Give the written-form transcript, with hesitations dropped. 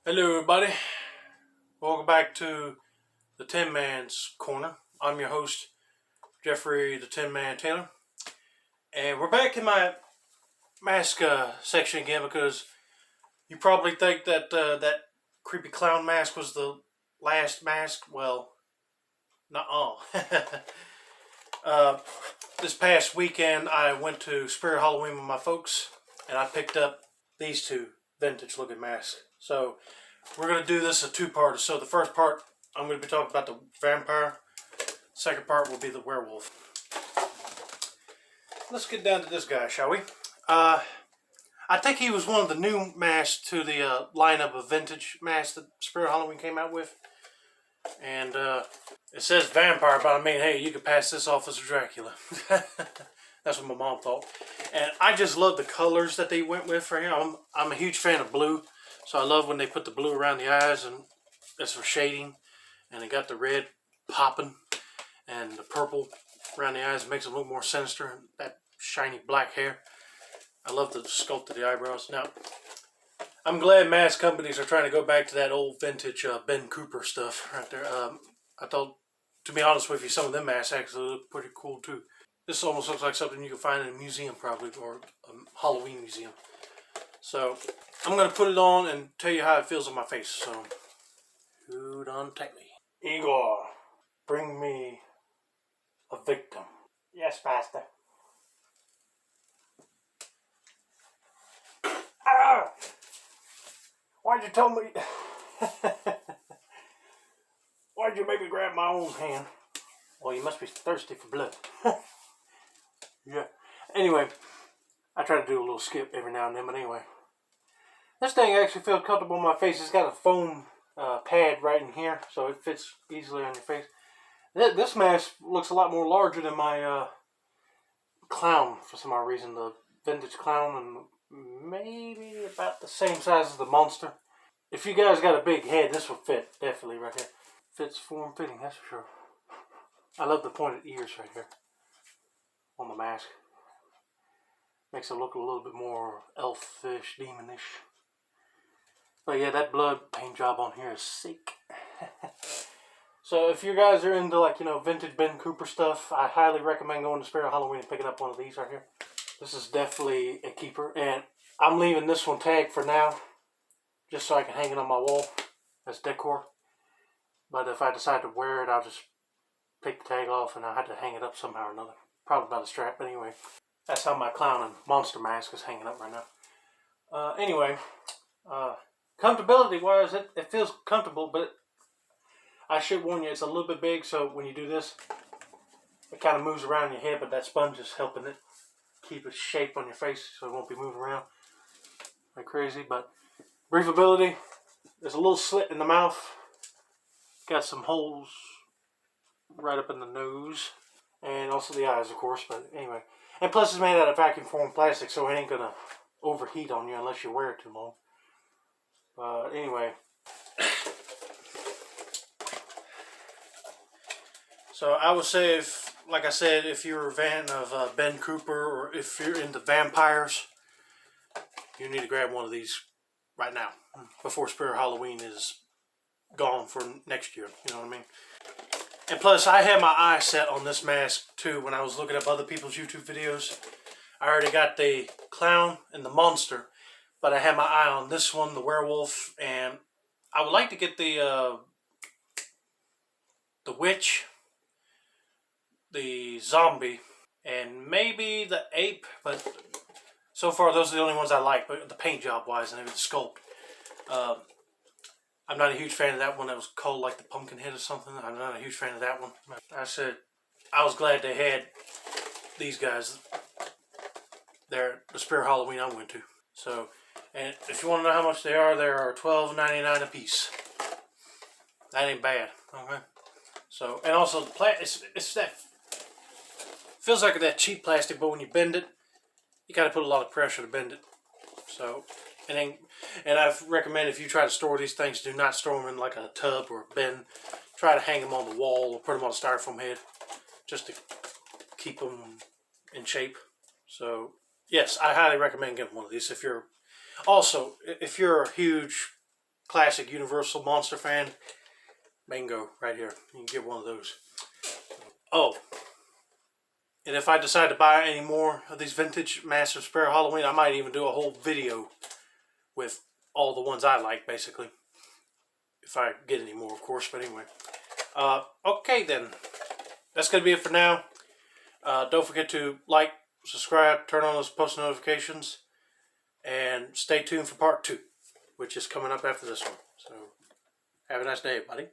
Hello everybody, welcome back to the Tin Man's Corner. I'm your host, Jeffrey the Tin Man Taylor. And we're back in my mask section again because you probably think that that creepy clown mask was the last mask. Well, nuh-uh. This past weekend I went to Spirit Halloween with my folks and I picked up these two vintage looking masks. So we're going to do this a two-parter. So the first part, I'm going to be talking about the vampire. Second part will be the werewolf. Let's get down to this guy, shall we? I think he was one of the new masks to the lineup of vintage masks that Spirit Halloween came out with. And it says vampire, but I mean, hey, you could pass this off as a Dracula. That's what my mom thought. And I just love the colors that they went with for him. I'm a huge fan of blue. So I love when they put the blue around the eyes, and that's for shading. And they got the red popping, and the purple around the eyes makes them look more sinister. And that shiny black hair. I love the sculpt of the eyebrows. Now, I'm glad mask companies are trying to go back to that old vintage Ben Cooper stuff right there. I thought, to be honest with you, some of them masks actually look pretty cool too. This almost looks like something you can find in a museum probably, or a Halloween museum. So I'm going to put it on and tell you how it feels on my face. So, hold on tightly. Igor, bring me a victim. Yes, Master. Ah! Why'd you tell me? Why'd you make me grab my own hand? Well, you must be thirsty for blood. Yeah. Anyway, I try to do a little skip every now and then, but anyway. This thing actually feels comfortable on my face. It's got a foam pad right in here, so it fits easily on your face. This mask looks a lot more larger than my clown for some odd reason. The vintage clown, and maybe about the same size as the monster. If you guys got a big head, this will fit definitely right here. Fits form-fitting, that's for sure. I love the pointed ears right here on the mask. Makes it look a little bit more elfish, demonish. But yeah, that blood paint job on here is sick. So if you guys are into, like, you know, vintage Ben Cooper stuff, I highly recommend going to Spirit Halloween and picking up one of these right here. This is definitely a keeper, and I'm leaving this one tagged for now, just so I can hang it on my wall as decor. But if I decide to wear it, I'll just take the tag off and I'll have to hang it up somehow or another. Probably by the strap, but anyway. That's how my clown and monster mask is hanging up right now. Anyway, comfortability wise, it feels comfortable, but I should warn you, it's a little bit big, so when you do this, it kind of moves around your head, but that sponge is helping it keep its shape on your face so it won't be moving around like crazy. But breathability, there's a little slit in the mouth, got some holes right up in the nose, and also the eyes, of course. But anyway, and plus it's made out of vacuum formed plastic, so it ain't gonna overheat on you unless you wear it too long. Anyway, so I would say, if, like I said, if you're a fan of Ben Cooper, or if you're into vampires, you need to grab one of these right now before Spirit Halloween is gone for next year. You know what I mean? And plus, I had my eye set on this mask too when I was looking up other people's YouTube videos. I already got the clown and the monster, but I had my eye on this one, the werewolf, and I would like to get the witch, the zombie, and maybe the ape, but so far those are the only ones I like, but the paint job wise and the sculpt. I'm not a huge fan of that one that was called like the pumpkin head or something. I'm not a huge fan of that one. I said I was glad they had these guys. They're the Spirit Halloween I went to. So, and if you want to know how much they are $12.99 a piece. That ain't bad. Okay. So, and also the it's that feels like that cheap plastic, but when you bend it, you got to put a lot of pressure to bend it. So, and I recommend, if you try to store these things, do not store them in like a tub or a bin. Try to hang them on the wall or put them on a styrofoam head, just to keep them in shape. So yes, I highly recommend getting one of these if you're a huge classic Universal Monster fan, bingo, right here. You can get one of those. Oh, and if I decide to buy any more of these vintage Master Spare Halloween, I might even do a whole video with all the ones I like, basically. If I get any more, of course, but anyway. Okay, then. That's going to be it for now. Don't forget to like, subscribe, turn on those post notifications, and stay tuned for part 2, which is coming up after this one. So, have a nice day, everybody.